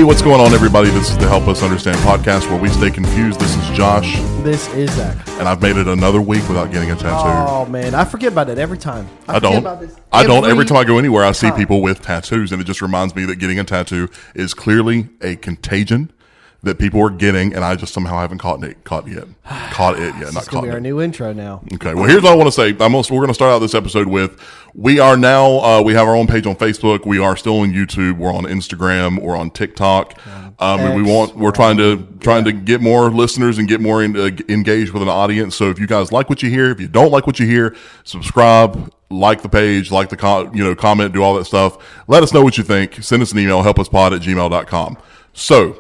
Hey, what's going on, everybody? This is the Help Us Understand podcast where we stay confused. This is Josh. This is Zach. And I've made it another week without getting a tattoo. Oh, man. I forget about it every time. I don't. Every time I go anywhere, I see people with tattoos, and it just reminds me that getting a tattoo is clearly a contagion that people are getting, and I just somehow haven't caught it yet. It's going to be our new intro now. Okay, well, here's what I want to say. We're going to start out this episode with, we are now, we have our own page on Facebook. We are still on YouTube. We're on Instagram. We're on TikTok. And we're trying to get more listeners and get more engaged with an audience. So if you guys like what you hear, if you don't like what you hear, subscribe, like the page, like the comment, do all that stuff. Let us know what you think. Send us an email, helpuspod@gmail.com. So,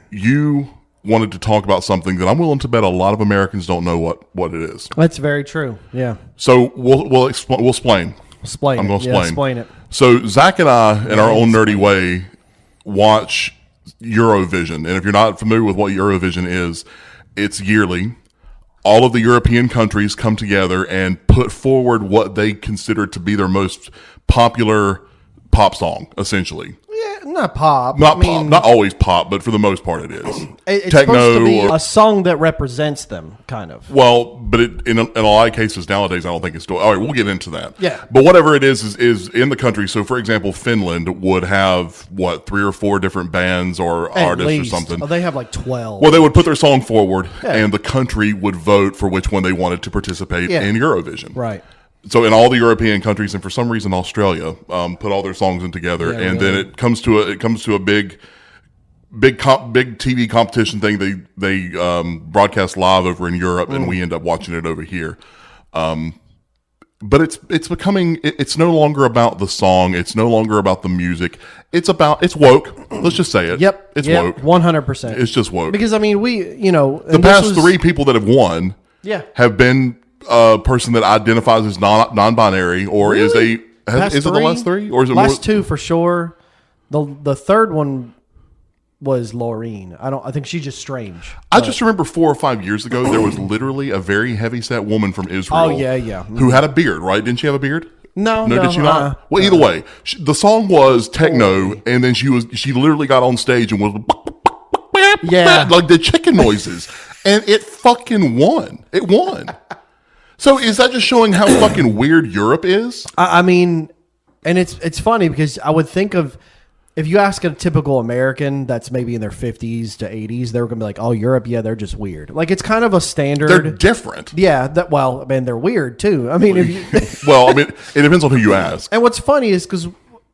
you wanted to talk about something that I'm willing to bet a lot of Americans don't know what it is. That's very true. Yeah. So we'll explain. I'm going to explain it. So Zach and I, in our own nerdy way, watch Eurovision. And if you're not familiar with what Eurovision is, it's yearly. All of the European countries come together and put forward what they consider to be their most popular pop song, essentially. Yeah, not pop. Not always pop, but for the most part it is. It's techno, supposed to be a song that represents them, kind of. Well, but in a lot of cases nowadays, I don't think it's still. All right, we'll get into that. Yeah. But whatever it is in the country. So, for example, Finland would have, 3 or 4 different bands or artists or something. Oh, they have like 12. Well, they would put their song forward, and the country would vote for which one they wanted to participate in Eurovision. Right. So in all the European countries, and for some reason Australia, put all their songs in together, and then it comes to a big TV competition thing. They broadcast live over in Europe, and we end up watching it over here. But it's becoming. It's no longer about the song. It's no longer about the music. It's woke. Let's just say it. Yep. It's woke. 100%. It's just woke. Because the past 3 people that have won, have been a person that identifies as non-binary, or really? is it the last 3, or is it last 2 for sure? The third one was Laureen. I think she's just strange. I just remember 4 or 5 years ago there was literally a very heavy-set woman from Israel. Oh yeah. Who had a beard, right? Didn't she have a beard? No, did she not? Well, either way, the song was techno, and then she literally got on stage and was like the chicken noises, and it fucking won. It won. So is that just showing how fucking weird Europe is? I mean, and it's funny because I would think of, if you ask a typical American that's maybe in their 50s to 80s, they're going to be like, oh, Europe, yeah, they're just weird. Like, it's kind of a standard. They're different. Yeah, they're weird too. I mean, it depends on who you ask. And what's funny is because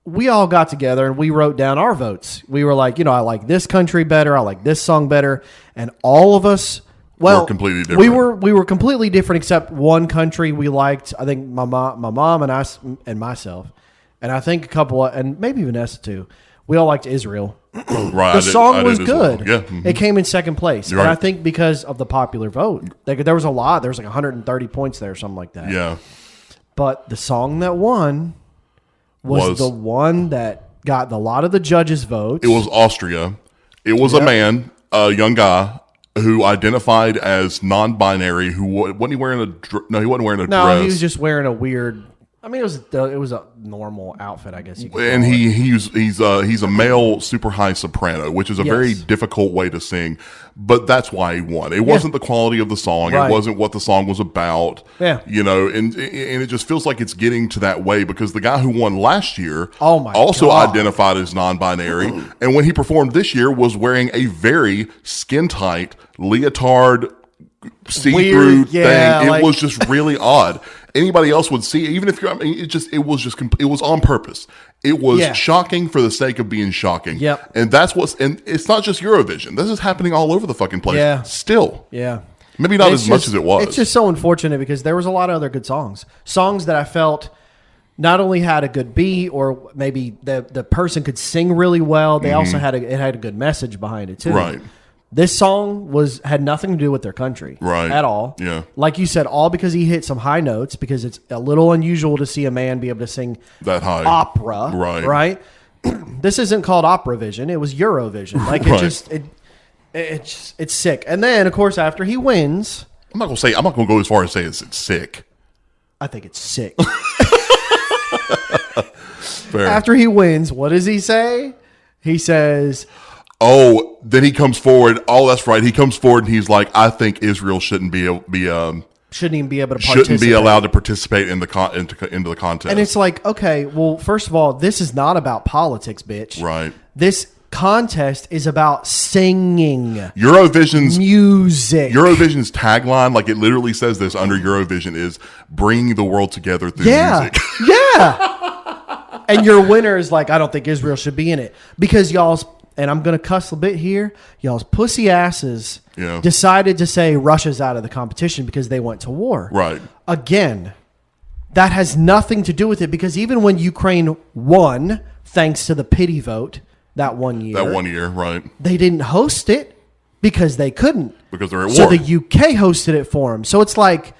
we all got together and we wrote down our votes. We were like, I like this country better. I like this song better. And all of us... Well, we're completely different. We were completely different, except one country we liked. I think my mom and I and myself, and I think a couple, and maybe Vanessa too. We all liked Israel. Right. The song was good. Well. Yeah. Mm-hmm. It came in second place, You're and right. I think because of the popular vote, there was a lot. There was like 130 points there, or something like that. Yeah. But the song that won was the one that got a lot of the judges' votes. It was Austria. It was a young guy, who identified as non-binary, who wasn't he wearing a dress? No, he was just wearing a weird. I mean, it was a normal outfit, I guess you could call and it. he's a male super high soprano, which is a very difficult way to sing, but that's why he won. It wasn't the quality of the song. Right. It wasn't what the song was about. Yeah. And it just feels like it's getting to that way because the guy who won last year also identified as non-binary, and when he performed this year was wearing a very skin-tight leotard see-through thing. It was just really odd. Anybody else would see, even if it was on purpose. It was shocking for the sake of being shocking. Yep. And it's not just Eurovision. This is happening all over the fucking place. Yeah. Still. Yeah. Maybe not as much as it was. It's just so unfortunate because there was a lot of other good songs. Songs that I felt not only had a good beat, or maybe the person could sing really well, they also had a good message behind it too. Right. This song had nothing to do with their country, at all. Yeah, like you said, all because he hit some high notes. Because it's a little unusual to see a man be able to sing that high opera, right? This isn't called Operavision; it was Eurovision. Like it's sick. And then, of course, after he wins, I'm not gonna go as far as say it's sick. I think it's sick. Fair. After he wins, what does he say? He says, "Oh." Then he comes forward. Oh, that's right. He comes forward and he's like, "I think Israel shouldn't even be able to participate. Shouldn't be allowed to participate in the into the contest." And it's like, okay, well, first of all, this is not about politics, bitch. Right. This contest is about singing. Eurovision's music. tagline, like it literally says this under Eurovision, is bringing the world together through music. Yeah. And your winner is like, I don't think Israel should be in it because y'all's, and I'm going to cuss a bit here, y'all's pussy asses decided to say Russia's out of the competition because they went to war. Right. Again, that has nothing to do with it because even when Ukraine won, thanks to the pity vote, that 1 year, right. They didn't host it because they couldn't. Because they're at war. So the UK hosted it for them. So it's like,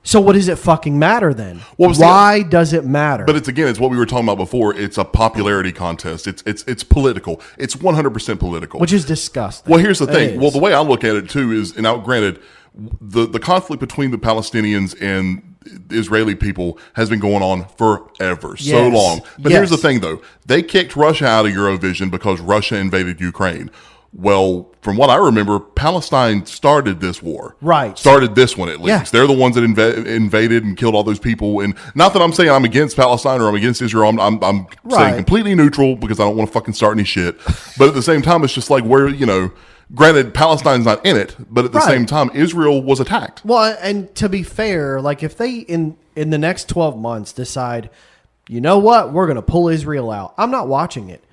so what does it fucking matter then? Why does it matter? But it's what we were talking about before. It's a popularity contest. It's political. It's 100% political. Which is disgusting. Well, here's the thing. Well, the way I look at it too is, and now granted, the conflict between the Palestinians and the Israeli people has been going on forever, so long. But here's the thing, though. They kicked Russia out of Eurovision because Russia invaded Ukraine. Well, from what I remember, Palestine started this war. Right. Started this one, at least. Yeah. They're the ones that invaded and killed all those people. And not that I'm saying I'm against Palestine or I'm against Israel. I'm saying completely neutral because I don't want to fucking start any shit. But at the same time, it's just like where, granted, Palestine's not in it, but at the same time, Israel was attacked. Well, and to be fair, like if they in the next 12 months decide, you know what, we're going to pull Israel out, I'm not watching it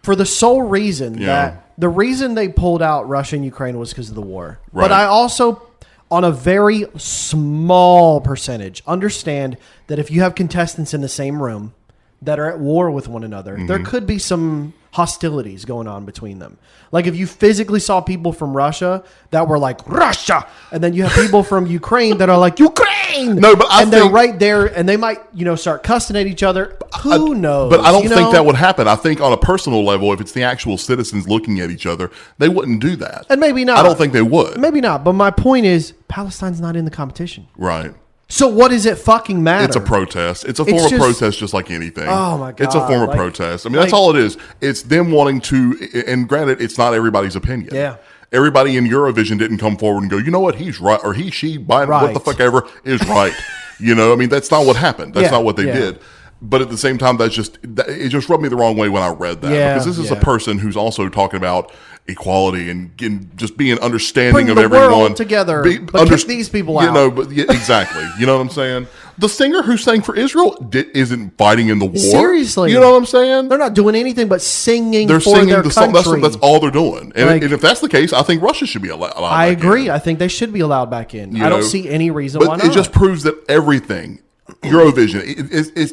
for the sole reason that the reason they pulled out Russia and Ukraine was because of the war. Right. But I also, on a very small percentage, understand that if you have contestants in the same room that are at war with one another, there could be some hostilities going on between them. Like if you physically saw people from Russia that were like Russia, and then you have people from Ukraine that are like Ukraine. No, but they're right there, and they might start cussing at each other. Who knows? But I don't think that would happen. I think on a personal level, if it's the actual citizens looking at each other, they wouldn't do that. And maybe not. I don't think they would. Maybe not. But my point is, Palestine's not in the competition. Right. So what does it fucking matter? It's a protest. It's a form of protest just like anything. Oh, my God. It's a form of protest. I mean, that's all it is. It's them wanting to, and granted, it's not everybody's opinion. Yeah. Everybody in Eurovision didn't come forward and go, you know what, he's right, or he, she, Biden, what the fuck ever, is right. I mean, that's not what happened. That's not what they did. But at the same time, it just rubbed me the wrong way when I read that. Because this is a person who's also talking about equality and just being understanding of everyone. Bring the world together, but kick these people out. Exactly. You know what I'm saying? The singer who sang for Israel isn't fighting in the war. Seriously. You know what I'm saying? They're not doing anything but singing They're for singing their country. Song. That's all they're doing. And if that's the case, I think Russia should be allowed I back agree. in. I think they should be allowed back in. I don't see any reason why not. It just proves that everything... Eurovision.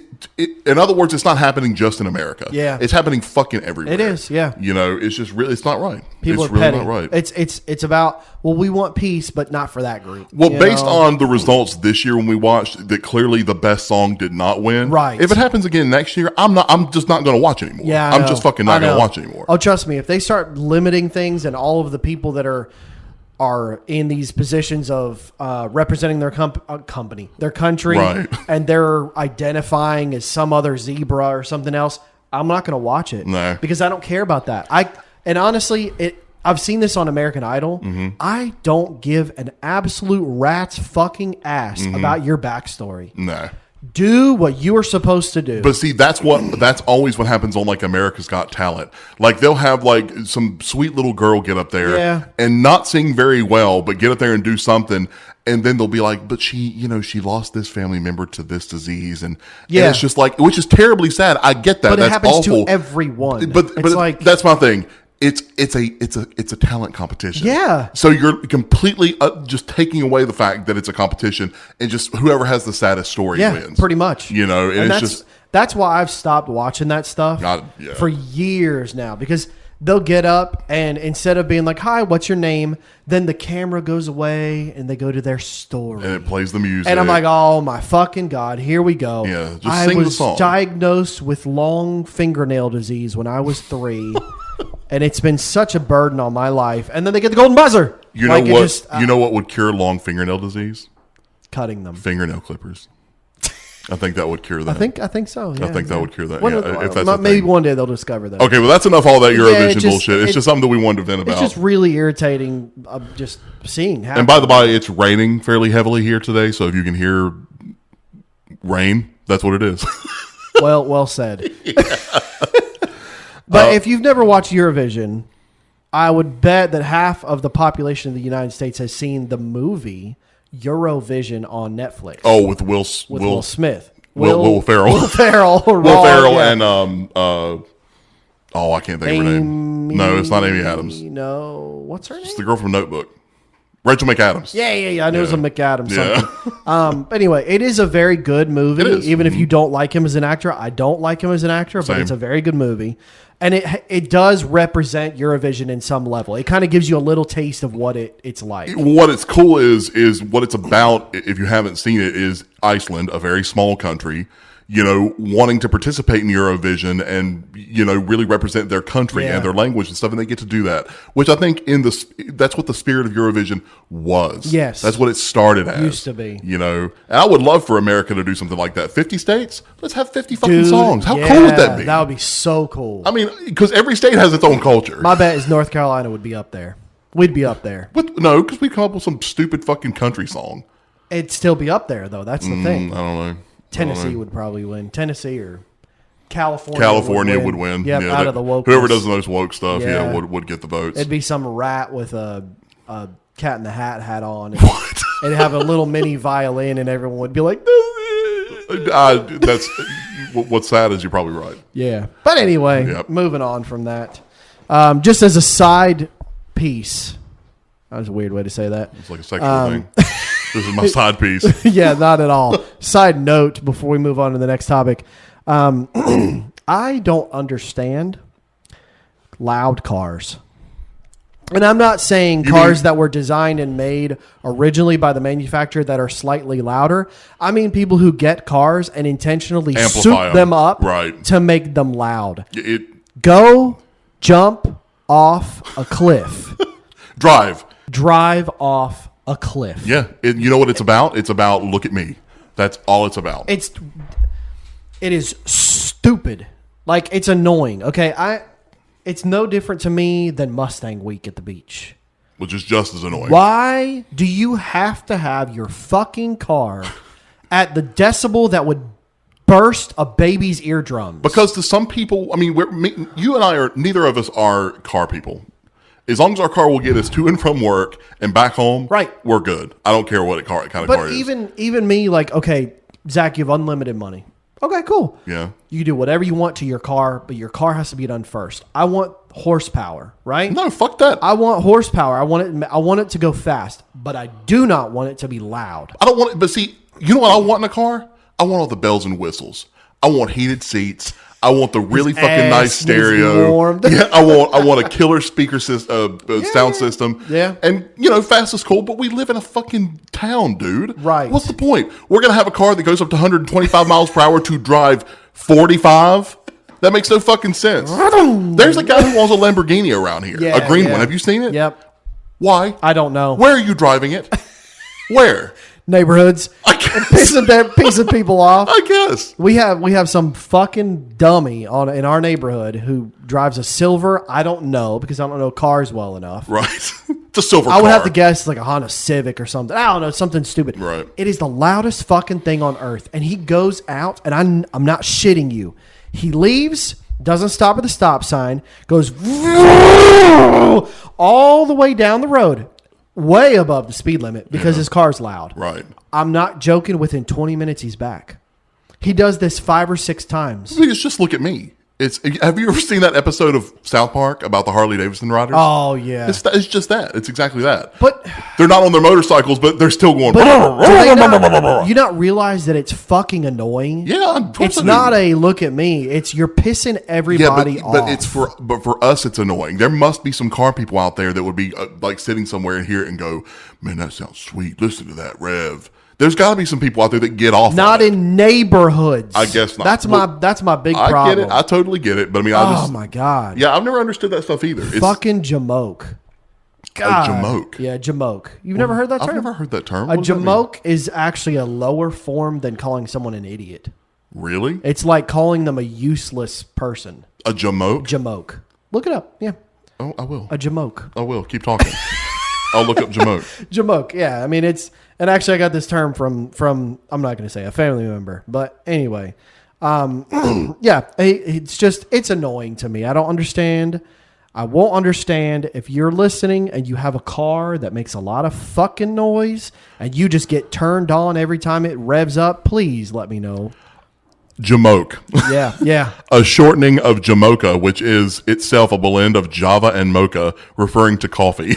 In other words, it's not happening just in America. Yeah, it's happening fucking everywhere. It is. Yeah, it's just really, it's not right. People it's are petty. Not right. It's about we want peace, but not for that group. Well, based on the results this year when we watched, that clearly the best song did not win. Right. If it happens again next year, I'm just not going to watch anymore. Yeah, I'm just fucking not going to watch anymore. Oh, trust me, if they start limiting things and all of the people that are in these positions of representing their company, their country, and they're identifying as some other zebra or something else, I'm not going to watch it because I don't care about that. And honestly, I've seen this on American Idol. I don't give an absolute rat's fucking ass about your backstory. No. Do what you are supposed to do. But see, that's always what happens on like America's Got Talent. Like they'll have like some sweet little girl get up there and not sing very well, but get up there and do something. And then they'll be like, but she lost this family member to this disease. And it's just like, which is terribly sad. I get that. But that's happens awful. to everyone. But like, that's my thing. It's a talent competition. Yeah. So you're completely just taking away the fact that it's a competition, and just whoever has the saddest story wins. Pretty much. And it's that's why I've stopped watching that stuff for years now, because they'll get up and instead of being like, "Hi, what's your name?" then the camera goes away and they go to their story and it plays the music. And I'm like, "Oh my fucking God, here we go." Yeah, just sing the song. I was diagnosed with long fingernail disease when I was 3. And it's been such a burden on my life. And then they get the golden buzzer. You know what? You know what would cure long fingernail disease? Cutting them. Fingernail clippers. I think that would cure that. I think so. Yeah, I think that would cure that. If that's maybe one day they'll discover that. Okay, well, that's enough all that Eurovision bullshit. It's just something that we wanted to vent about. It's just really irritating just seeing how. And by the way, it's raining fairly heavily here today, so if you can hear rain, that's what it is. Well said. But if you've never watched Eurovision, I would bet that half of the population of the United States has seen the movie Eurovision on Netflix. Oh, with Will Smith. Will Ferrell. Will Ferrell. Will Ferrell and I can't think of her name. No, it's not Amy Adams. No, what's her name? It's the girl from Notebook. Rachel McAdams. Yeah. I knew it was a McAdams something. But anyway, it is a very good movie. Even if you don't like him as an actor, I don't like him as an actor, but it's a very good movie. And it does represent Eurovision in some level. It kind of gives you a little taste of what it's like. What it's cool is what it's about, if you haven't seen it, is Iceland, a very small country, wanting to participate in Eurovision and, really represent their country and their language and stuff. And they get to do that, which I think that's what the spirit of Eurovision was. Yes. That's what it started as. Used to be. And I would love for America to do something like that. 50 states? Let's have 50 fucking songs. How cool would that be? That would be so cool. I mean, because every state has its own culture. My bet is North Carolina would be up there. We'd be up there. No, because we'd come up with some stupid fucking country song. It'd still be up there, though. That's the thing. I don't know. Tennessee would probably win. Tennessee or California. California would win. Yep, out of the woke. Whoever does the most woke stuff, would get the votes. It'd be some rat with a Cat in the hat on. And it'd have a little mini violin, and everyone would be like, that's what's sad is you're probably right. Yeah. But anyway, moving on from that. Just as a side piece. That was a weird way to say that. It's like a sexual thing. This is my side piece. Yeah, not at all. Side note before we move on to the next topic. I don't understand loud cars. And I'm not saying cars that were designed and made originally by the manufacturer that are slightly louder. I mean people who get cars and intentionally soup them up to make them loud. Go jump off a cliff. Drive off a cliff. Yeah. You know what it's about? It's about look at me. That's all it's about. It is stupid. Like, it's annoying. Okay, it's no different to me than Mustang Week at the beach. Which is just as annoying. Why do you have to have your fucking car at the decibel that would burst a baby's eardrums? Because to some people, I mean, you and I neither of us are car people. As long as our car will get us to and from work and back home, we're good. I don't care what kind of car it is. But even me, like, okay, Zach, you have unlimited money. Okay, cool. Yeah. You can do whatever you want to your car, but your car has to be done first. I want horsepower, right? No, fuck that. I want horsepower. I want it to go fast, but I do not want it to be loud. I don't want it, but see, you know what I want in a car? I want all the bells and whistles. I want heated seats. I want the really fucking nice stereo. Yeah, I want a killer speaker sound system. Yeah. And, fast is cool, but we live in a fucking town, dude. Right. What's the point? We're going to have a car that goes up to 125 miles per hour to drive 45? That makes no fucking sense. There's a guy who owns a Lamborghini around here. Yeah, a green one. Have you seen it? Yep. Why? I don't know. Where are you driving it? Where? Neighborhoods. I guess. Pissing people off. I guess. We have some fucking dummy in our neighborhood who drives a silver. I don't know because I don't know cars well enough. Right. It's a silver car. I would have to guess like a Honda Civic or something. I don't know, something stupid. Right. It is the loudest fucking thing on earth. And he goes out, and I'm not shitting you. He leaves, doesn't stop at the stop sign, goes all the way down the road. Way above the speed limit because his car's loud. Right. I'm not joking. Within 20 minutes, he's back. He does this 5 or 6 times. Because just look at me. Have you ever seen that episode of South Park about the Harley Davidson riders? Oh, yeah. It's just that. It's exactly that. But they're not on their motorcycles, but they're still going. You not realize that it's fucking annoying? Yeah, of course it's not a look at me. It's you're pissing everybody off. But for us, it's annoying. There must be some car people out there that would be like sitting somewhere and hear it and go, "Man, that sounds sweet. Listen to that rev." There's got to be some people out there that get off. Not in neighborhoods. I guess not. That's my big problem. I get it. I totally get it. But I mean, oh my god. Yeah, I've never understood that stuff either. Fucking Jamoke. God. A jamoke. Yeah, jamoke. You've never heard that term? I've never heard that term. A What does that mean? jamoke is actually a lower form than calling someone an idiot. Really? It's like calling them a useless person. A jamoke? Jamoke. Look it up. Yeah. Oh, I will. A jamoke. I will. Keep talking. I'll look up jamoke. Jamoke. Yeah. I mean, and actually I got this term from I'm not going to say a family member, but anyway. Yeah, it's annoying to me. I don't understand. I won't understand if you're listening and you have a car that makes a lot of fucking noise and you just get turned on every time it revs up. Please let me know. Jamoke. Yeah. A shortening of Jamocha, which is itself a blend of Java and Mocha, referring to coffee.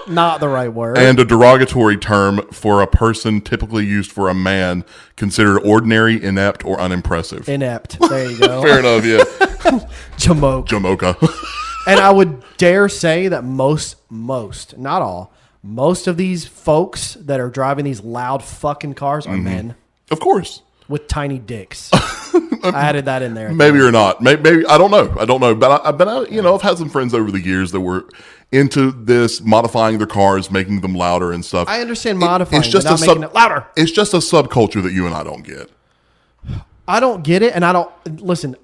Not the right word. And a derogatory term for a person typically used for a man considered ordinary, inept, or unimpressive. Inept. There you go. Fair enough, yeah. Jamoke. Jamocha. And I would dare say that most, not all, most of these folks that are driving these loud fucking cars are men. Of course. With tiny dicks. I added that in there. Maybe or not. Maybe I don't know. But I've had some friends over the years that were into this, modifying their cars, making them louder and stuff. I understand modifying, it's just but not making it louder. It's just a subculture that you and I don't get. I don't get it, and I don't listen.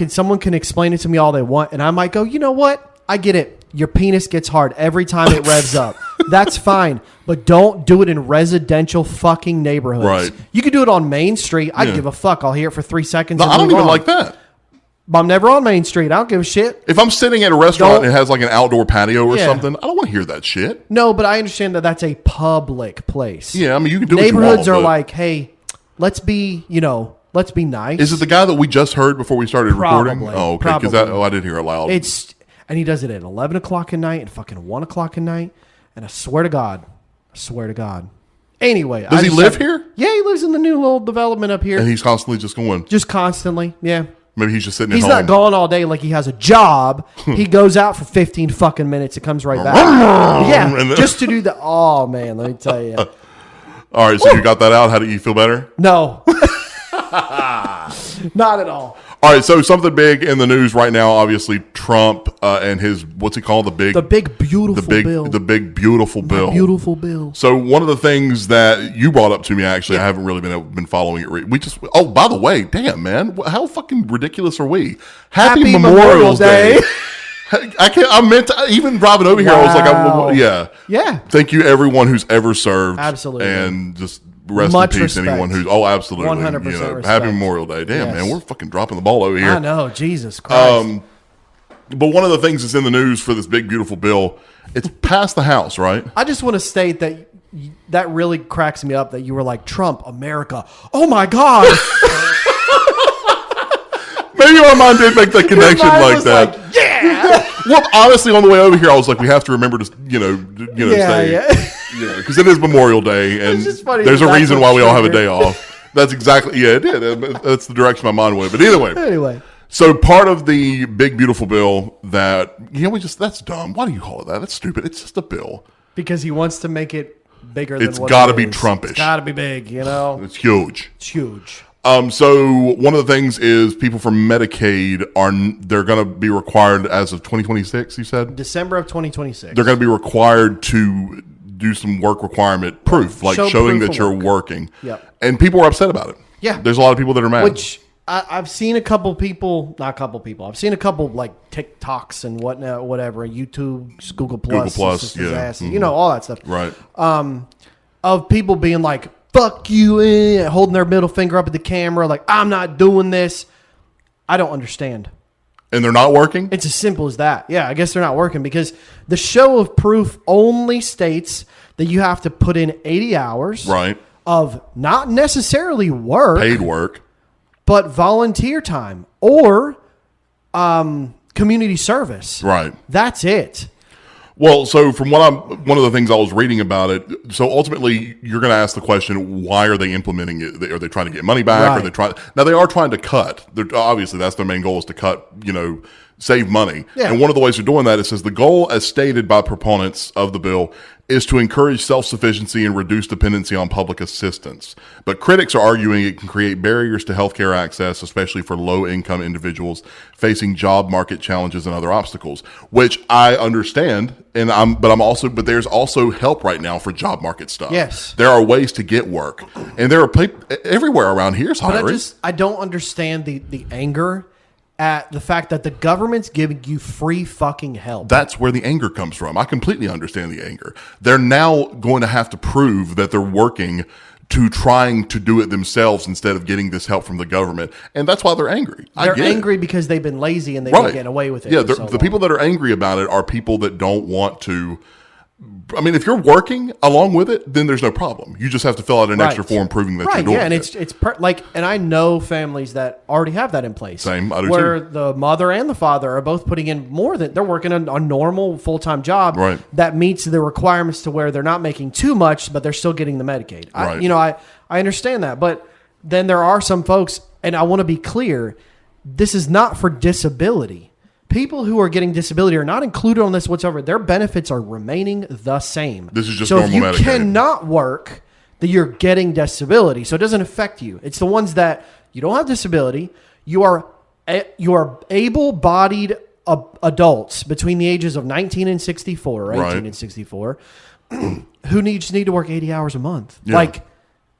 Someone can explain it to me all they want, and I might go, you know what? I get it. Your penis gets hard every time it revs up. That's fine. But don't do it in residential fucking neighborhoods. Right. You can do it on Main Street. I give a fuck. I'll hear it for 3 seconds. No, I don't even like that. But I'm never on Main Street. I don't give a shit. If I'm sitting at a restaurant and it has like an outdoor patio or Yeah. something, I don't want to hear that shit. No, but I understand that that's a public place. Yeah, I mean, you can do Neighborhoods what you want, are but like, hey, let's be nice. Is it the guy that we just heard before we started recording? Probably. Oh, okay. Because I did hear it loud. And he does it at 11 o'clock at night and fucking 1 o'clock at night. And I swear to God. Anyway. Does he live here? Yeah, he lives in the new little development up here. And he's constantly just going. Just constantly, yeah. Maybe he's just sitting He's at home. not gone all day like he has a job. He goes out for 15 fucking minutes and comes right back. Yeah, just to do the... Oh, man, let me tell you. All right, so you got that out. How do you feel better? No. Not at all. All right, so something big in the news right now, obviously Trump and his, what's he called? The big beautiful bill. The big beautiful bill. Beautiful bill. So one of the things that you brought up to me, actually, I haven't really been following it. By the way, damn, man, how fucking ridiculous are we? Happy Memorial Day. I meant to, even driving over here, I was like, Yeah. Thank you, everyone who's ever served. Absolutely. And just rest Much in peace, respect. anyone who's, absolutely. 100% respect. Happy Memorial Day. Damn, Yes. man, we're fucking dropping the ball over here. I know, Jesus Christ. But one of the things that's in the news for this big, beautiful bill, it's passed the House, right? I just want to state that really cracks me up that you were like, Trump, America. Oh, my God. Maybe my mind did make that connection like that. Like, yeah. Well, honestly, on the way over here, I was like, we have to remember to, say, because it is Memorial Day, and just funny there's a that's reason what why we all have a triggered. day off. That's exactly, it did. That's the direction my mind went. But either way. Anyway. So part of the big, beautiful bill that, that's dumb. Why do you call it that? That's stupid. It's just a bill. Because he wants to make it bigger than It's what got to it be is. Trumpish. It's got to be big, It's huge. It's huge. So one of the things is people from Medicaid they're going to be required as of 2026, you said? December of 2026. They're going to be required to do some work requirement proof, like showing proof that of you're work. working. Yep. And people are upset about it. Yeah. There's a lot of people that are mad. Which I've seen a couple people, not a couple people. I've seen a couple like TikToks and whatever, YouTube, Google Plus, all that stuff. Right. Of people being like, fuck you, holding their middle finger up at the camera, like, I'm not doing this. I don't understand. And they're not working? It's as simple as that. Yeah, I guess they're not working because the show of proof only states that you have to put in 80 hours of not necessarily work, paid work, but volunteer time or community service. Right. That's it. Well, so from one of the things I was reading about it, so ultimately you're going to ask the question, why are they implementing it? Are they trying to get money back? Right. Now they are trying to cut. Obviously that's their main goal is to cut, save money. Yeah. And one of the ways of doing that, it says the goal as stated by proponents of the bill is to encourage self-sufficiency and reduce dependency on public assistance. But critics are arguing it can create barriers to healthcare access, especially for low-income individuals facing job market challenges and other obstacles, which I understand. But there's also help right now for job market stuff. Yes. There are ways to get work. And there are people everywhere around here is hiring. But I don't understand the anger at the fact that the government's giving you free fucking help. That's where the anger comes from. I completely understand the anger. They're now going to have to prove that they're working to trying to do it themselves instead of getting this help from the government. And that's why they're angry. They're angry because they've been lazy and they've been getting away with it. Yeah, the people that are angry about it are people that don't want to. I mean, if you're working along with it, then there's no problem. You just have to fill out an extra form proving that you're doing it. And and I know families that already have that in place. Same, I do where too. the mother and the father are both putting in more than they're working a normal full-time job that meets the requirements to where they're not making too much, but they're still getting the Medicaid. I understand that, but then there are some folks, and I want to be clear, this is not for disability. People who are getting disability are not included on this whatsoever. Their benefits are remaining the same. This is just normal Medicaid. So if you cannot work, then you're getting disability. So it doesn't affect you. It's the ones that you don't have disability. You are able-bodied adults between the ages of 19 and 64 or 18 and 64 who need to work 80 hours a month. Yeah. Like,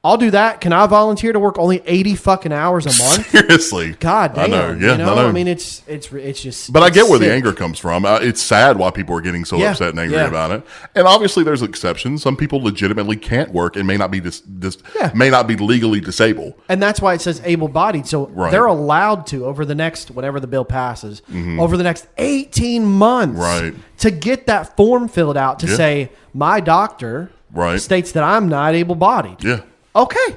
I'll do that. Can I volunteer to work only 80 fucking hours a month? Seriously. God damn. I know. Yeah, I know. I mean, it's just. But I get where the anger comes from. It's sad why people are getting so upset and angry about it. And obviously, there's exceptions. Some people legitimately can't work and may not be may not be legally disabled. And that's why it says able-bodied. So they're allowed to over the next whenever the bill passes, over the next 18 months, to get that form filled out to say my doctor states that I'm not able-bodied. Yeah. Okay,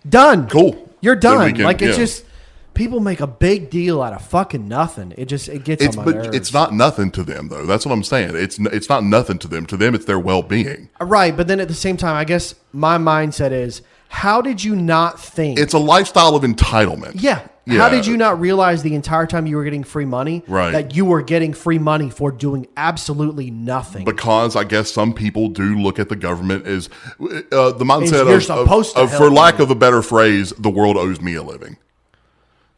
done. Cool. You're done. It's just people make a big deal out of fucking nothing. It gets on my nerves. It's not nothing to them though. That's what I'm saying. It's not nothing to them. To them, it's their well-being. Right, but then at the same time, I guess my mindset is, how did you not think it's a lifestyle of entitlement? Yeah. How did you not realize the entire time you were getting free money that you were getting free money for doing absolutely nothing? Because I guess some people do look at the government as the mindset of for lack of a better phrase, the world owes me a living.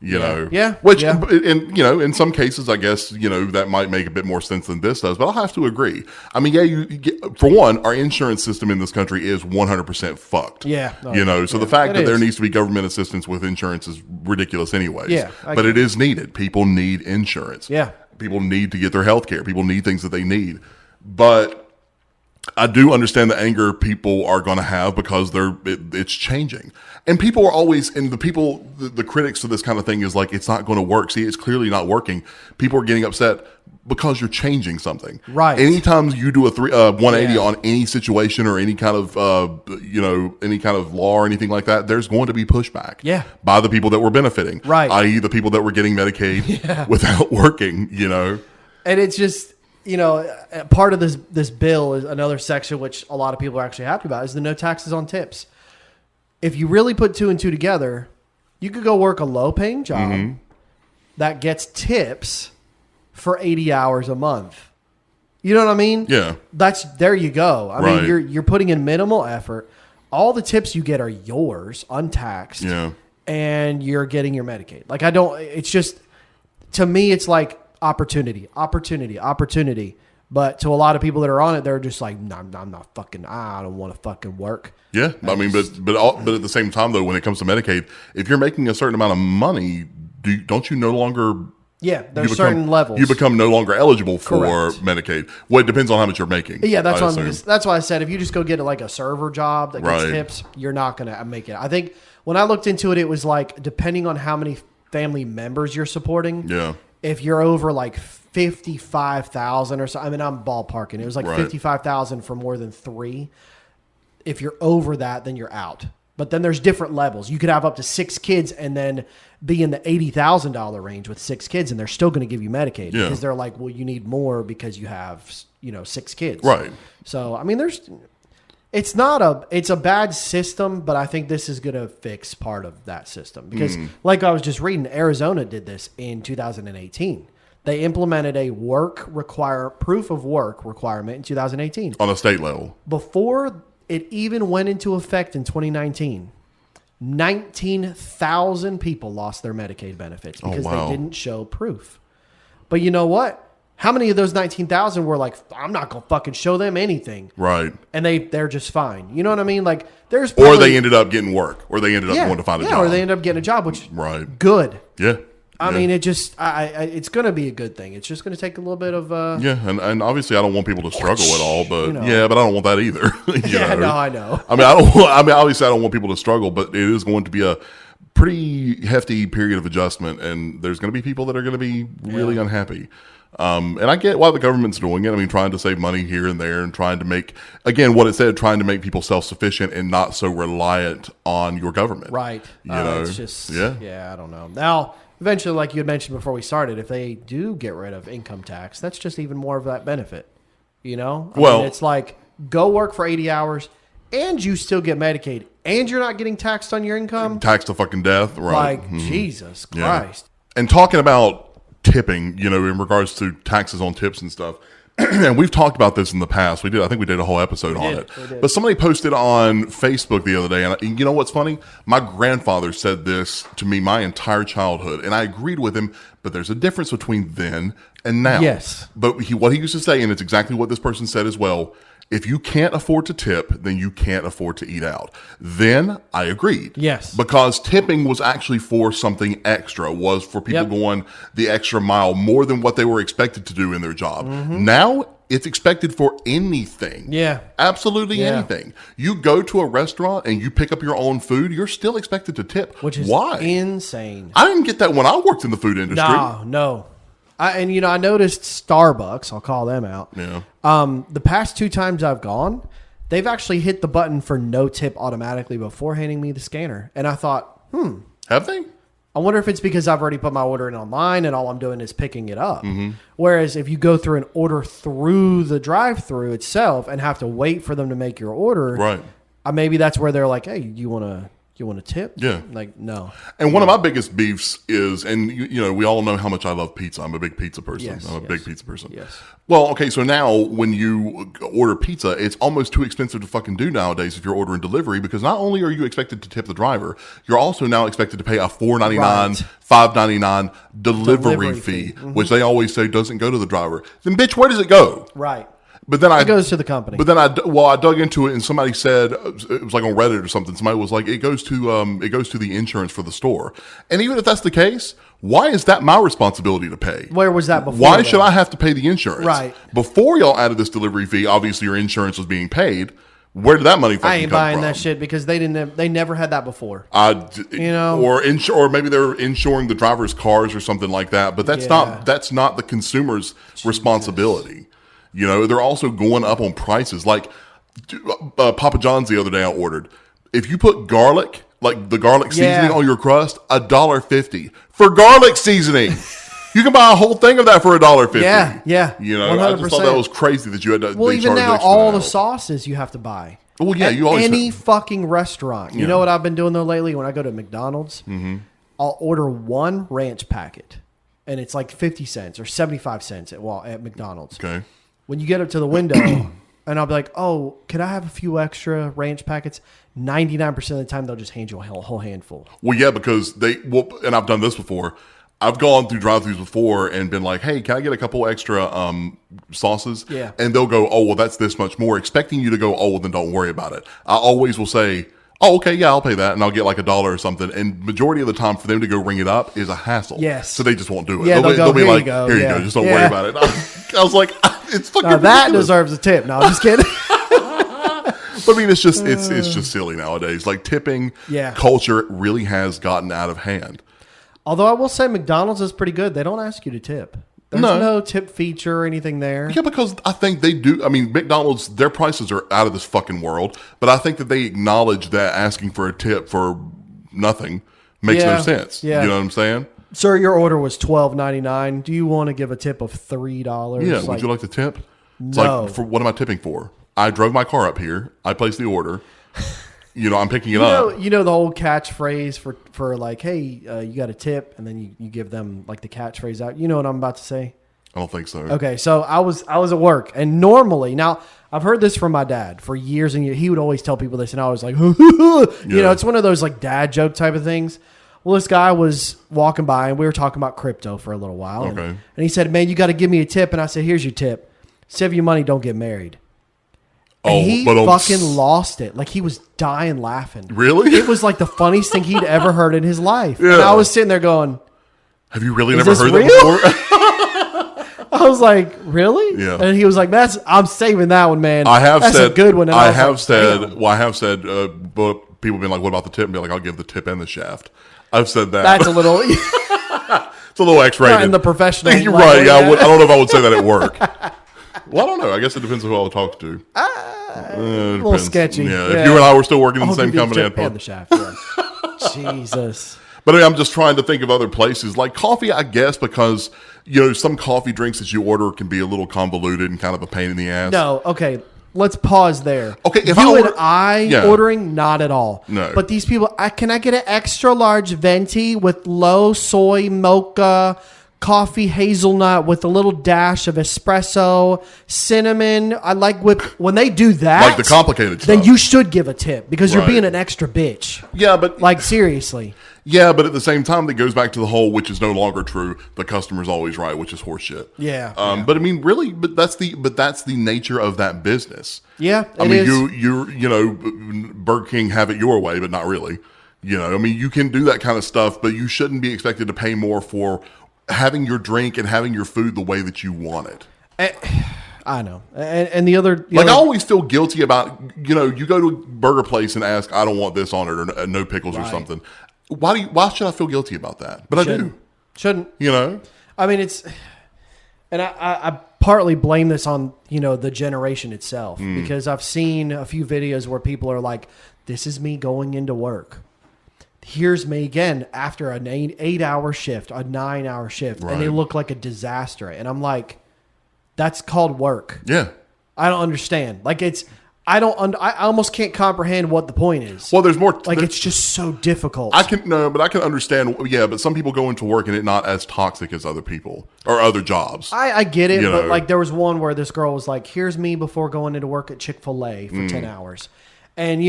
You know, and in some cases, I guess that might make a bit more sense than this does. But I'll have to agree. I mean, for one, our insurance system in this country is 100% fucked. Yeah, so the fact that there needs to be government assistance with insurance is ridiculous, anyways. Yeah, but it is needed. People need insurance. Yeah, people need to get their health care. People need things that they need. But I do understand the anger people are going to have because it's changing. And people are always, and the critics of this kind of thing is like, it's not going to work. See, it's clearly not working. People are getting upset because you're changing something. Right. Anytime you do a 180 on any situation or any kind of, any kind of law or anything like that, there's going to be pushback. Yeah. By the people that were benefiting. Right. I.e. the people that were getting Medicaid without working, And it's just, part of this bill is another section which a lot of people are actually happy about is the no taxes on tips. If you really put two and two together, you could go work a low-paying job that gets tips for 80 hours a month. You know what I mean? Yeah. There you go. I mean, you're putting in minimal effort. All the tips you get are yours, untaxed. Yeah. And you're getting your Medicaid. Like, it's just, to me, it's like opportunity. But to a lot of people that are on it, they're just like, no, I'm not fucking, I don't want to fucking work. Yeah. I mean, but at the same time, though, when it comes to Medicaid, if you're making a certain amount of money, don't you no longer... Yeah, there's certain levels. You become no longer eligible for Medicaid. Well, it depends on how much you're making. Yeah, that's why I said if you just go get like a server job that gets tips, you're not going to make it. I think when I looked into it, it was like depending on how many family members you're supporting. Yeah. If you're over like 55,000 or so, I mean, I'm ballparking. It was like 55,000 for more than 3. If you're over that, then you're out. But then there's different levels. You could have up to 6 kids and then be in the $80,000 range with 6 kids, and they're still going to give you Medicaid because they're like, well, you need more because you have 6 kids. Right. So I mean, it's a bad system, but I think this is going to fix part of that system because, like I was just reading, Arizona did this in 2018. They implemented a proof of work requirement in 2018. On a state level. Before it even went into effect in 2019, 19,000 people lost their Medicaid benefits because they didn't show proof. But you know what? How many of those 19,000 were like, I'm not going to fucking show them anything. Right. And they're just fine. You know what I mean? Like there's or they ended up getting work, or they ended up going to find a job. Or they ended up getting a job, which right. Good. Yeah. I mean, it just, it's going to be a good thing. It's just going to take a little bit of, yeah, and obviously I don't want people to struggle at all, but but I don't want that either. I know. I mean, obviously I don't want people to struggle, but it is going to be a pretty hefty period of adjustment, and there's going to be people that are going to be really unhappy. And I get why the government's doing it. I mean, trying to save money here and there and trying to make, again, what it said, trying to make people self-sufficient and not so reliant on your government. Right. You know? It's just, I don't know. Now, eventually, like you had mentioned before we started, if they do get rid of income tax, that's just even more of that benefit. You know? I mean, it's like, go work for 80 hours and you still get Medicaid and you're not getting taxed on your income. Taxed to fucking death. Right. Like, Jesus Christ. And talking about tipping, in regards to taxes on tips and stuff. And we've talked about this in the past. I think we did a whole episode on it. But somebody posted on Facebook the other day, and you know what's funny? My grandfather said this to me my entire childhood, and I agreed with him, but there's a difference between then and now. Yes. But what he used to say, and it's exactly what this person said as well, if you can't afford to tip, then you can't afford to eat out. Then I agreed. Yes. Because tipping was actually for something extra, was for people going the extra mile, more than what they were expected to do in their job. Mm-hmm. Now it's expected for anything. Yeah. Absolutely anything. You go to a restaurant and you pick up your own food, you're still expected to tip. Which is insane. I didn't get that when I worked in the food industry. No. I noticed Starbucks, I'll call them out. Yeah. The past 2 times I've gone, they've actually hit the button for no tip automatically before handing me the scanner. And I thought, Have they? I wonder if it's because I've already put my order in online and all I'm doing is picking it up. Mm-hmm. Whereas if you go through and order through the drive-thru itself and have to wait for them to make your order, right? Maybe that's where they're like, hey, you want to tip? Yeah. Like, no. And one of my biggest beefs is, and we all know how much I love pizza. I'm a big pizza person. Yes, I'm a big pizza person. Yes. Well, okay, so now when you order pizza, it's almost too expensive to fucking do nowadays if you're ordering delivery, because not only are you expected to tip the driver, you're also now expected to pay a $4.99, $5.99 delivery fee, which they always say doesn't go to the driver. Then, bitch, where does it go? Right. But then it goes to the company. But then I dug into it, and somebody said, it was like on Reddit or something. Somebody was like, it goes to the insurance for the store. And even if that's the case, why is that my responsibility to pay? Where was that before? Why should I have to pay the insurance? Right. Before y'all added this delivery fee, obviously your insurance was being paid. Where did that money fucking come from? I ain't buying that shit because they never had that before. Or maybe they're insuring the driver's cars or something like that. But that's not the consumer's responsibility. They're also going up on prices. Like Papa John's the other day I ordered. If you put garlic, like the garlic seasoning on your crust, $1.50 for garlic seasoning. You can buy a whole thing of that for $1.50. Yeah. 100%. I just thought that was crazy that you had to. Well, even now, all the sauces you have to buy. Well, yeah, you always any fucking restaurant. You know what I've been doing though lately? When I go to McDonald's, I'll order one ranch packet, and it's like 50 cents or 75 cents at McDonald's. Okay. When you get up to the window, and I'll be like, "Oh, could I have a few extra ranch packets?" 99% of the time, they'll just hand you a whole handful. Well, yeah, because and I've done this before. I've gone through drive-thrus before and been like, hey, can I get a couple extra sauces? Yeah. And they'll go, oh, well, that's this much more, expecting you to go, oh, well, then don't worry about it. I always will say, oh, okay, yeah, I'll pay that, and I'll get like $1 or something. And majority of the time for them to go ring it up is a hassle. Yes. So they just won't do it. Yeah, they'll be like, here you go, just don't worry about it. I was like, it's fucking ridiculous. That deserves a tip. No, I'm just kidding. But I mean, it's just silly nowadays. Like tipping culture really has gotten out of hand. Although I will say McDonald's is pretty good. They don't ask you to tip. There's no tip feature or anything there. Yeah, because I think they do. I mean, McDonald's, their prices are out of this fucking world. But I think that they acknowledge that asking for a tip for nothing makes no sense. Yeah. You know what I'm saying? Sir, your order was $12.99. Do you want to give a tip of $3? Yeah, would you like to tip? It's no. like, what am I tipping for? I drove my car up here. I placed the order. I'm picking it up. You know the old catchphrase for like, hey, you got a tip, and then you give them like the catchphrase out. You know what I'm about to say? I don't think so. Okay, so I was at work, and normally, now I've heard this from my dad for years and years. He would always tell people this, and I was like, you know, it's one of those like dad joke type of things. Well, this guy was walking by, and we were talking about crypto for a little while. Okay. And he said, "Man, you got to give me a tip." And I said, "Here's your tip: save your money, don't get married." And he fucking lost it. Like, he was dying laughing. Really? It was like the funniest thing he'd ever heard in his life. Yeah. And I was sitting there going, have you really Is never this heard real? that before? I was like, really? Yeah. And he was like, I'm saving that one, man. I have That's said a good one. And I was have like, said. damn. Well, I have said. But people have been like, "What about the tip?" And be like, "I'll give the tip and the shaft." I've said that. That's a little It's a little X-rated. not in the professional. You're level, right. Yeah, yeah. I don't know if I would say that at work. Well, I don't know. I guess it depends on who I'll talk to. A little sketchy. Yeah. If you and I were still working in the same company, I'd and the shaft. Yeah. Jesus. But I mean, I'm just trying to think of other places like coffee. I guess because some coffee drinks that you order can be a little convoluted and kind of a pain in the ass. No. Okay. Let's pause there. Okay, if you I order- ordering, not at all. No. But these people, can I get an extra large venti with low soy mocha coffee hazelnut with a little dash of espresso, cinnamon? I like when they do that. Like the complicated stuff. Then you should give a tip because you're Right. being an extra bitch. Yeah, but Like, seriously. yeah, but at the same time, that goes back to the whole, which is no longer true. The customer's always right, which is horseshit. Yeah. But I mean, really, that's the nature of that business. Yeah, I it mean, is. you're Burger King have it your way, but not really. I mean, you can do that kind of stuff, but you shouldn't be expected to pay more for having your drink and having your food the way that you want it. I know. And the other... I always feel guilty about, you go to a burger place and ask, I don't want this on it, or no pickles or something. Why should I feel guilty about that? But I do. Shouldn't. I mean, it's... And I partly blame this on, the generation itself. Because I've seen a few videos where people are like, this is me going into work. Here's me again after an 8-hour shift, a 9-hour shift, and they look like a disaster. And I'm like, that's called work. Yeah. I don't understand. Like, I almost can't comprehend what the point is. Well, there's more. It's just so difficult. I can understand. Yeah, but some people go into work and it's not as toxic as other people or other jobs. I get it, but like there was one where this girl was like, "Here's me before going into work at Chick-fil-A for 10 hours," and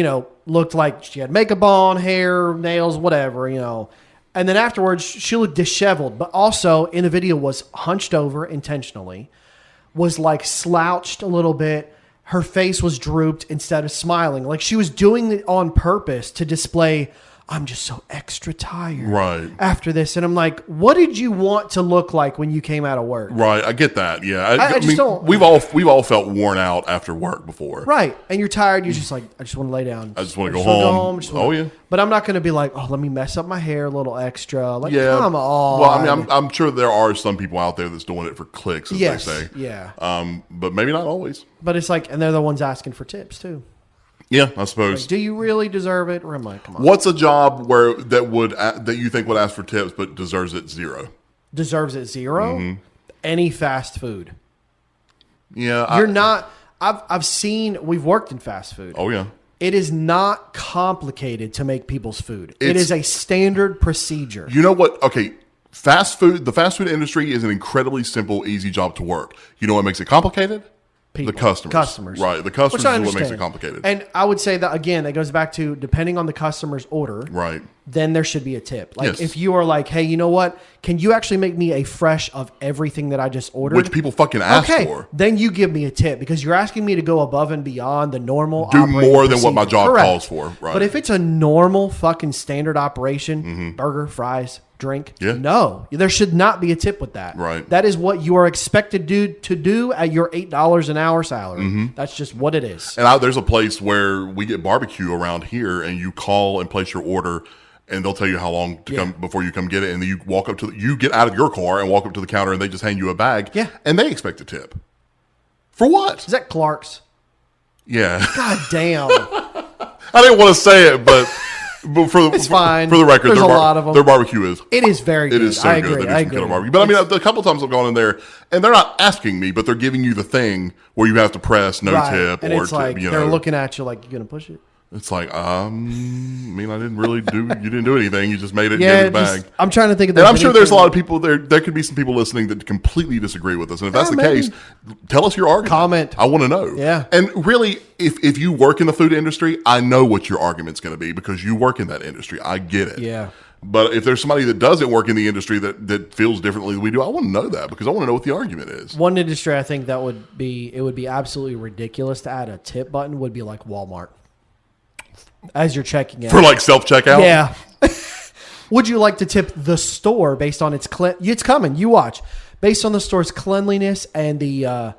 looked like she had makeup on, hair, nails, whatever, And then afterwards, she looked disheveled, but also in the video was hunched over intentionally, was like slouched a little bit. Her face was drooped instead of smiling. Like she was doing it on purpose to display, I'm just so extra tired after this. And I'm like, what did you want to look like when you came out of work? Right. I get that. Yeah. I just don't. We've all felt worn out after work before. Right. And you're tired. You're just like, I just want to lay down. I just want to go home. Yeah. But I'm not going to be like, oh, let me mess up my hair a little extra. Like, come on. Well, I mean, I'm sure there are some people out there that's doing it for clicks, as they say. Yeah. But maybe not always. But it's like, and they're the ones asking for tips too. Yeah, I suppose. Like, do you really deserve it? Or am I? Come on. What's a job that you think would ask for tips but deserves it zero? Deserves it 0? Any fast food. Yeah, you're not. I've seen. We've worked in fast food. Oh yeah. It is not complicated to make people's food. It is a standard procedure. You know what? Okay, fast food. The fast food industry is an incredibly simple, easy job to work. You know what makes it complicated? People. The customers. Right. The customers is what makes it complicated. And I would say that, again, that goes back to depending on the customer's order. Right. Then there should be a tip. Like if you are like, hey, you know what? Can you actually make me a fresh of everything that I just ordered? Which people fucking ask for. Then you give me a tip because you're asking me to go above and beyond the normal do more than what my job calls for. Right. But if it's a normal fucking standard operation, burger, fries, drink, no, there should not be a tip with that. Right. That is what you are expected to do at your $8 an hour salary. That's just what it is. And there's a place where we get barbecue around here, and you call and place your order, and they'll tell you how long to come before you come get it, and then you walk up to you get out of your car and walk up to the counter, and they just hand you a bag. Yeah. And they expect a tip. For what? Is that Clark's? Yeah. God damn. I didn't want to say it, but it's fine. For the record, there's a lot of them. Their barbecue is. It is very good. It is so I good. agree. They do some killer barbecue. But I mean, a couple times I've gone in there, and they're not asking me, but they're giving you the thing where you have to press no tip and or it's like they're looking at you like, you gonna push it? It's like, I mean, I didn't really do. You didn't do anything. You just made it and gave it back. I'm trying to think of. And I'm sure there's a lot of people there. There could be some people listening that completely disagree with us. And if that's the case, tell us your argument. Comment. I want to know. Yeah. And really, if you work in the food industry, I know what your argument's going to be because you work in that industry. I get it. Yeah. But if there's somebody that doesn't work in the industry that feels differently than we do, I want to know that because I want to know what the argument is. One industry I think that would be absolutely ridiculous to add a tip button would be like Walmart. As you're checking out. For like self-checkout? Yeah. Would you like to tip the store based on its it's coming, you watch. Based on the store's cleanliness and the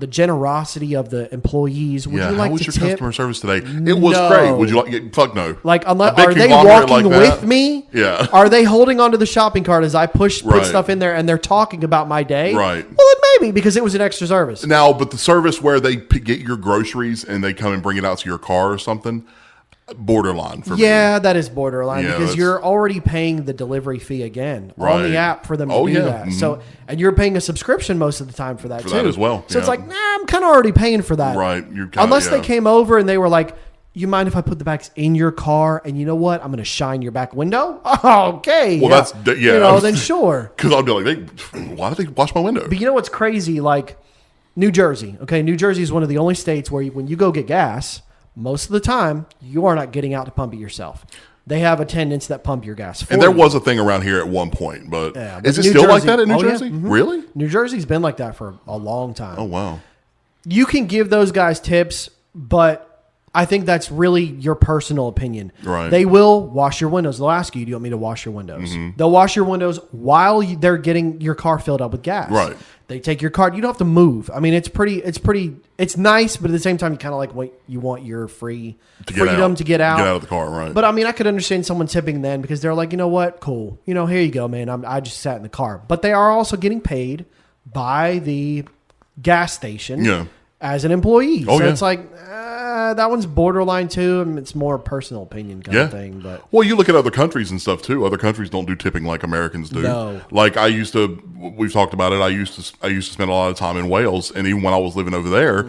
generosity of the employees. Would you like how was to your tip? customer service today? It was great. Would you like fuck no. Like unless are they walking with me? Yeah. Are they holding onto the shopping cart as I put Right. stuff in there and they're talking about my day? Right. Well, then maybe because it was an extra service. Now, but the service where they get your groceries and they come and bring it out to your car or something, borderline for me. Yeah, that is borderline Yeah, because you're already paying the delivery fee again on Right. the app for them to do that. Mhm. So, and you're paying a subscription most of the time for that too. that as well, So it's yeah. like, nah, I'm kind of already paying for that. Right. You're Unless they came over and they were like, you mind if I put the bags in your car? And you know what? I'm going to shine your back window. Oh, okay. Well, yeah. that's You know, then sure. Because I'll be like, why did they wash my window? But you know what's crazy? Like New Jersey. Okay, New Jersey is one of the only states where when you go get gas, most of the time you are not getting out to pump it yourself. They have attendants that pump your gas for And there you. was a thing around here at one point, but is it New still like Jersey- that in New oh, yeah. Jersey? Mhm. Really? New Jersey's been like that for a long time. Oh, wow. You can give those guys tips, but I think that's really your personal opinion. Right. They will wash your windows. They'll ask you, do you want me to wash your windows? They'll wash your windows while they're getting your car filled up with gas. Right. They take your card. You don't have to move. I mean, it's nice, but at the same time, you kind of like what you want your freedom to get out. Get out of the car, right. But I mean, I could understand someone tipping then because they're like, you know what? Cool. You know, here you go, man. I just sat in the car. But they are also getting paid by the gas station as an employee. Oh, so yeah. it's like, that one's borderline too. I mean, it's more personal opinion kind of thing. But well, you look at other countries and stuff too. Other countries don't do tipping like Americans do. No. Like we've talked about it. I used to spend a lot of time in Wales, and even when I was living over there,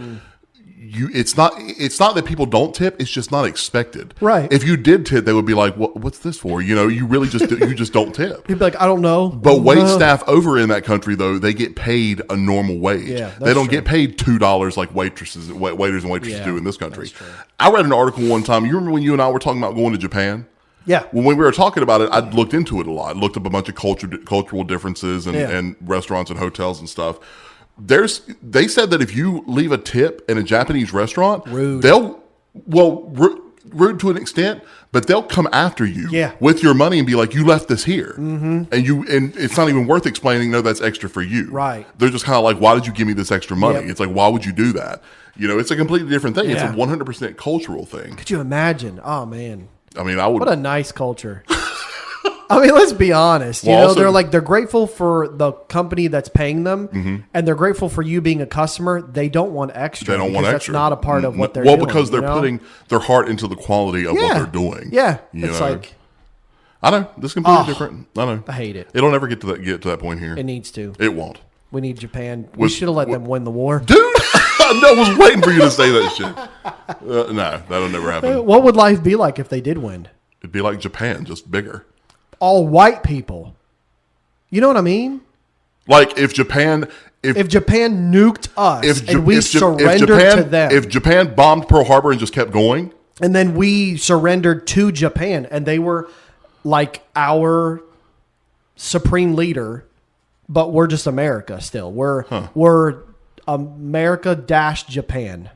it's not that people don't tip. It's just not expected. Right. If you did tip, they would be like, "What's this for?" You know, you really just you just don't tip. people be like, I don't know. But wait staff over in that country though, they get paid a normal wage. Yeah, they don't true. get paid $2 like waiters and waitresses do in this country. that's true. I read an article one time. You remember when you and I were talking about going to Japan? Yeah. Well, when we were talking about it, I looked into it a lot. I looked up a bunch of cultural differences and restaurants and hotels and stuff. They said that if you leave a tip in a Japanese restaurant, Rude. rude to an extent, but they'll come after you with your money and be like, you left this here. Mm-hmm. And it's not even worth explaining, no, that's extra for you. Right. They're just kind of like, why did you give me this extra money? Yep. It's like, why would you do that? You know, it's a completely different thing. Yeah. It's a 100% cultural thing. Could you imagine? Oh, man. I mean, I would. What a nice culture. I mean, let's be honest. You know, they're grateful for the company that's paying them, and they're grateful for you being a customer. They don't want extra. They don't want extra. That's not a part of what they're doing. Well, because they're putting their heart into the quality of what they're doing. Yeah, You it's know? like I know this is completely different. I know. I hate it. It'll never get to that point here. It needs to. It won't. We need Japan. We should have let them win the war. Dude, I was waiting for you to say that shit. No, that'll never happen. What would life be like if they did win? It'd be like Japan, just bigger. All white people. You know what I mean? Like if Japan nuked us and we surrendered to them. If Japan bombed Pearl Harbor and just kept going. And then we surrendered to Japan and they were like our supreme leader, but we're just America still. We're America - Japan.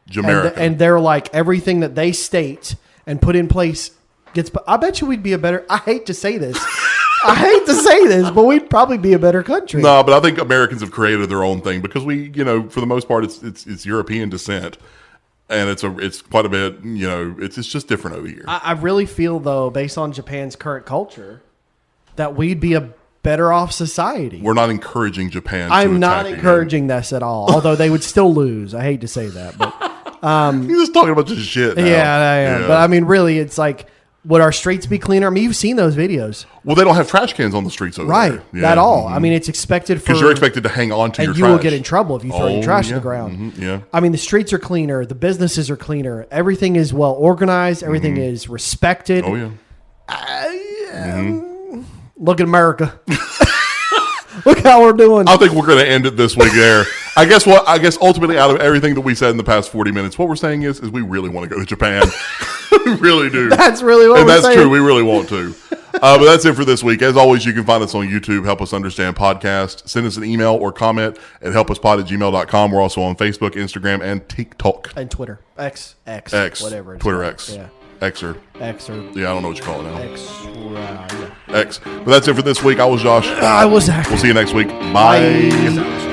Jamaica. And they're like everything that they state and put in place gets. I bet you we'd be a better. I hate to say this. But we'd probably be a better country. No, but I think Americans have created their own thing because we, you know, for the most part, it's European descent, and it's quite a bit, you know, it's just different over here. I really feel though, based on Japan's current culture, that we'd be a better off society. We're not encouraging Japan. I'm not encouraging this at all. Although they would still lose. I hate to say that, but you're just talking about just shit. Now. Yeah, I am. Yeah. But I mean, really, it's like would our streets be cleaner? I mean, you've seen those videos. Well, they don't have trash cans on the streets over Right. there. At all. I mean, it's expected for... Because you're expected to hang on to your and trash. you will get in trouble if you throw your trash to the ground. Yeah. I mean, the streets are cleaner. The businesses are cleaner. Everything is well organized. Everything is respected. Oh, yeah. Look at America. Look how we're doing. I think we're going to end it this week there. I guess ultimately out of everything that we said in the past 40 minutes, what we're saying is we really want to go to Japan. We really do. That's really what and we're that's saying. true. We really want to. But that's it for this week. As always, you can find us on YouTube, Help Us Understand Podcast. Send us an email or comment at helpuspod@gmail.com. We're also on Facebook, Instagram, and TikTok. And Twitter. X, whatever. Twitter called. X. Yeah. Xer. Xer. Yeah, I don't know what you call it now. X. Yeah. X. But that's it for this week. I was Josh. I was Zach. We'll see you next week. Bye. Bye.